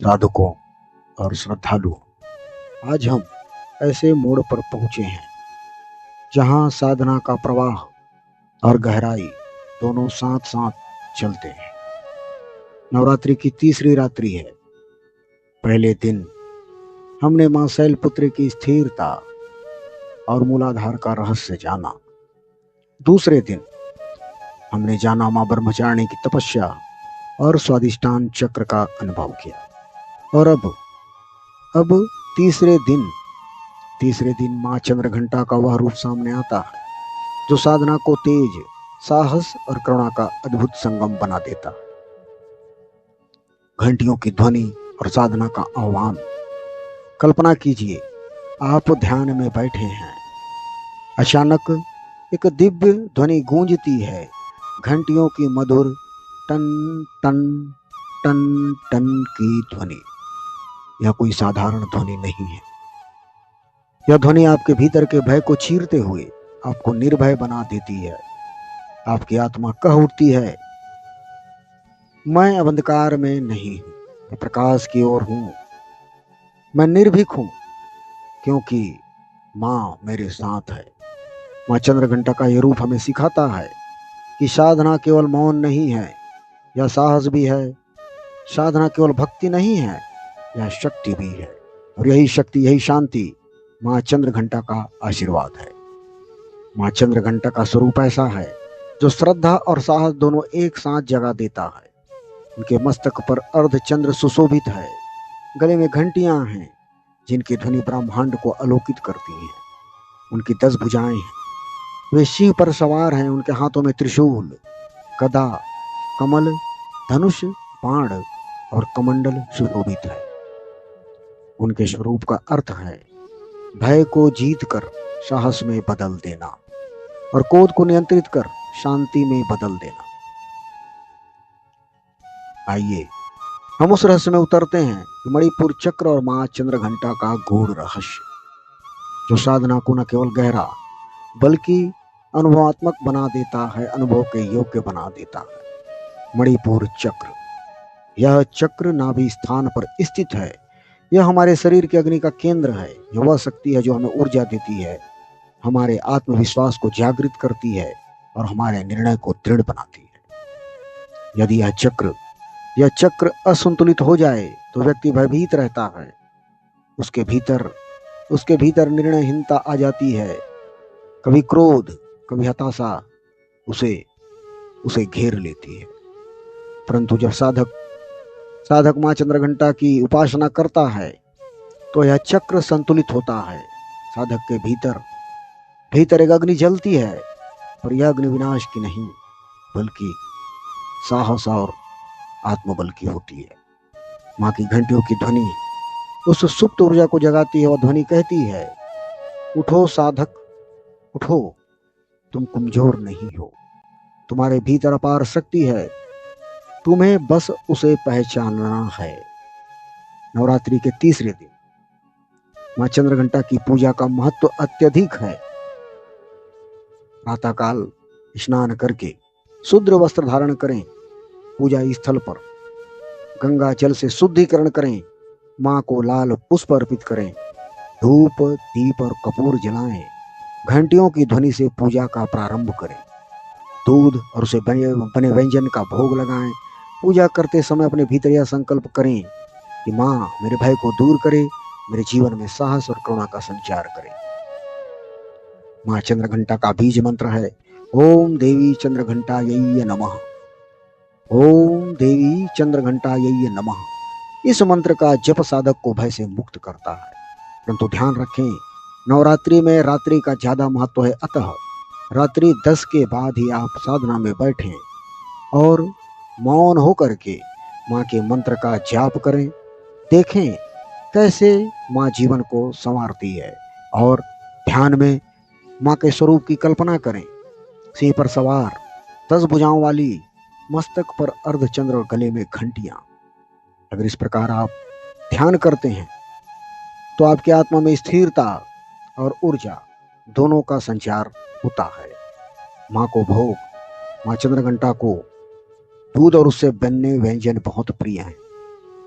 साधकों और श्रद्धालुओं, आज हम ऐसे मोड़ पर पहुंचे हैं जहां साधना का प्रवाह और गहराई दोनों साथ साथ चलते हैं। नवरात्रि की तीसरी रात्रि है। पहले दिन हमने मां शैलपुत्री की स्थिरता और मूलाधार का रहस्य जाना। दूसरे दिन हमने जाना मां ब्रह्मचारिणी की तपस्या और स्वादिष्टान चक्र का अनुभव किया। और अब तीसरे दिन मां चंद्रघंटा का वह रूप सामने आता है जो साधना को तेज, साहस और करुणा का अद्भुत संगम बना देता है। घंटियों की ध्वनि और साधना का आह्वान। कल्पना कीजिए, आप ध्यान में बैठे हैं। अचानक एक दिव्य ध्वनि गूंजती है, घंटियों की मधुर टन टन टन टन की ध्वनि। यह कोई साधारण ध्वनि नहीं है। यह ध्वनि आपके भीतर के भय को चीरते हुए आपको निर्भय बना देती है। आपकी आत्मा कह उठती है, मैं अब अंधकार में नहीं हूं, मैं प्रकाश की ओर हूं। मैं निर्भीक हूं क्योंकि मां मेरे साथ है। मां चंद्रघंटा का यह रूप हमें सिखाता है कि साधना केवल मौन नहीं है, यह साहस भी है। साधना केवल भक्ति नहीं है, यह शक्ति भी है। और यही शक्ति, यही शांति मां चंद्रघंटा का आशीर्वाद है। मां चंद्रघंटा का स्वरूप ऐसा है जो श्रद्धा और साहस दोनों एक साथ जगा देता है। उनके मस्तक पर अर्धचंद्र सुशोभित है, गले में घंटियां हैं जिनकी ध्वनि ब्रह्मांड को आलोकित करती है। उनकी 10 भुजाएं हैं, वे शिव पर सवार हैं। उनके हाथों में त्रिशूल, गदा, कमल, धनुष, बाण और कमंडल सुशोभित है। उनके स्वरूप का अर्थ है भय को जीत कर साहस में बदल देना और क्रोध को नियंत्रित कर शांति में बदल देना। आइए हम उस रहस्य में उतरते हैं, मणिपुर चक्र और मां चंद्रघंटा का गूढ़ रहस्य, जो साधना को न केवल गहरा बल्कि अनुभवात्मक बना देता है, अनुभव के योग्य बना देता है। मणिपुर चक्र, यह चक्र नाभि स्थान पर स्थित है। यह हमारे शरीर के अग्नि का केंद्र है। यह वह शक्ति है जो हमें ऊर्जा देती है, हमारे आत्मविश्वास को जागृत करती है और हमारे निर्णय को दृढ़ बनाती है। यदि यह चक्र असंतुलित हो जाए तो व्यक्ति भयभीत रहता है। उसके भीतर निर्णयहीनता आ जाती है। कभी क्रोध, कभी हताशा उसे घेर लेती है। परंतु जब साधक मां चंद्रघंटा की उपासना करता है तो यह चक्र संतुलित होता है। साधक के भीतर एक अग्नि जलती है, पर यह अग्नि विनाश की नहीं बल्कि साहस और आत्मबल की होती है। मां की घंटियों की ध्वनि उस सुप्त ऊर्जा को जगाती है। वह ध्वनि कहती है, उठो साधक, उठो, तुम कमजोर नहीं हो, तुम्हारे भीतर अपार शक्ति है, तुम्हें बस उसे पहचानना है। नवरात्रि के तीसरे दिन मां चंद्रघंटा की पूजा का महत्व अत्यधिक है। प्रातःकाल स्नान करके शुद्ध वस्त्र धारण करें, पूजा स्थल पर गंगा जल से शुद्धिकरण करें, मां को लाल पुष्प अर्पित करें, धूप, दीप और कपूर जलाएं, घंटियों की ध्वनि से पूजा का प्रारंभ करें, दूध और उसे बने व्यंजन का भोग लगाएं। पूजा करते समय अपने भीतर यह संकल्प करें कि मां मेरे भय को दूर करे, मेरे जीवन में साहस और करुणा का संचार करे। मां चंद्रघंटा का बीज मंत्र है, ओम देवी चंद्रघंटायै नमः, ओम देवी चंद्रघंटायै नमः। इस मंत्र का जप साधक को भय से मुक्त करता है। परंतु ध्यान रखें, नवरात्रि में रात्रि का ज्यादा महत्व है। अतः रात्रि 10 के बाद ही आप साधना में बैठें और मौन होकर के मां के मंत्र का जाप करें। देखें कैसे मां जीवन को संवारती है और ध्यान में मां के स्वरूप की कल्पना करें। सिंह पर सवार, 10 भुजाओं वाली, मस्तक पर अर्धचंद्र और गले में घंटियां। अगर इस प्रकार आप ध्यान करते हैं तो आपकी आत्मा में स्थिरता और ऊर्जा दोनों का संचार होता है। मां को भोग, मां चंद्रघंटा को दूध और उससे बनने व्यंजन बहुत प्रिय हैं।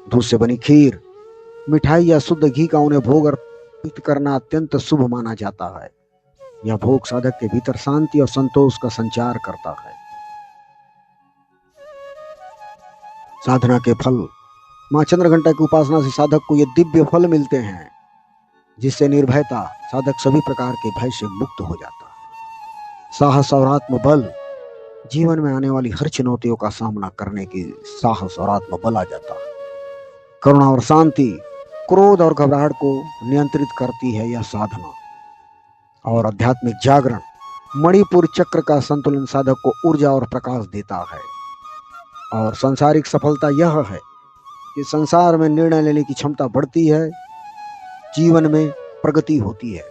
दूध से बनी खीर, मिठाई या शुद्ध घी का उन्हें भोग अर्पित करना अत्यंत शुभ माना जाता है। यह भोग साधक के भीतर शांति और संतोष का संचार करता है। साधना के फल। मां चंद्रघंटा की उपासना से साधक को ये दिव्य फल मिलते हैं जिससे निर्भयता साधक सभी प्रकार के भय से मुक्त हो जाता है। साहस और आत्मबल। जीवन में आने वाली हर चुनौतियों का सामना करने की साहस और आत्मबल आ जाता है। करुणा और शांति। क्रोध और घबराहट को नियंत्रित करती है यह साधना। और आध्यात्मिक जागरण। मणिपुर चक्र का संतुलन साधक को ऊर्जा और प्रकाश देता है। और सांसारिक सफलता यह है कि संसार में निर्णय लेने की क्षमता बढ़ती है, जीवन में प्रगति होती है।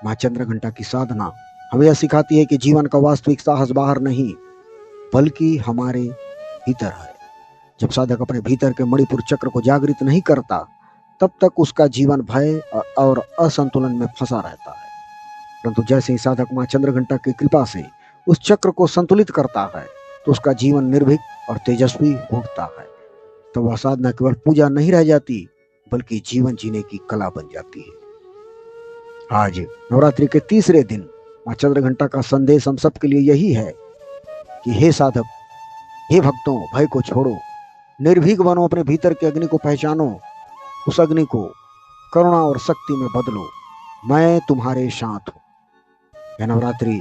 मां चंद्रघंटा की साधना हमें यह सिखाती है कि जीवन का वास्तविक साहस बाहर नहीं बल्कि हमारे भीतर है। जब साधक अपने भीतर के मणिपुर चक्र को जागृत नहीं करता तब तक उसका जीवन भय और असंतुलन में फंसा रहता है। परंतु जैसे ही साधक मां चंद्रघंटा की कृपा से उस चक्र को संतुलित करता है तो उसका जीवन निर्भीक और तेजस्वी होता है। तो वह साधना केवल पूजा नहीं रह जाती बल्कि जीवन जीने की कला बन जाती है। आज नवरात्रि के तीसरे दिन मां चंद्रघंटा का संदेश हम सबके लिए यही है कि हे साधक, हे भक्तों, भय को छोड़ो, निर्भीक बनो, अपने भीतर के अग्नि को पहचानो, उस अग्नि को करुणा और शक्ति में बदलो। मैं तुम्हारे साथ हूं। यह नवरात्रि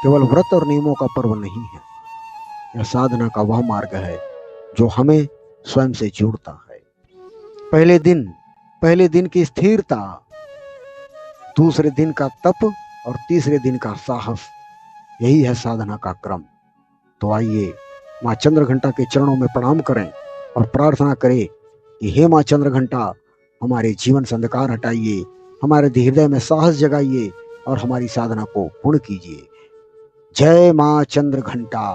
केवल व्रत और नियमों का पर्व नहीं है, यह साधना का वह मार्ग है जो हमें स्वयं से जोड़ता है। पहले दिन की स्थिरता, दूसरे दिन का तप और तीसरे दिन का साहस, यही है साधना का क्रम। तो आइए मां चंद्रघंटा के चरणों में प्रणाम करें और प्रार्थना करें कि हे मां चंद्रघंटा, हमारे जीवन से अंधकार हटाइए, हमारे हृदय में साहस जगाइए और हमारी साधना को पूर्ण कीजिए। जय मां चंद्रघंटा।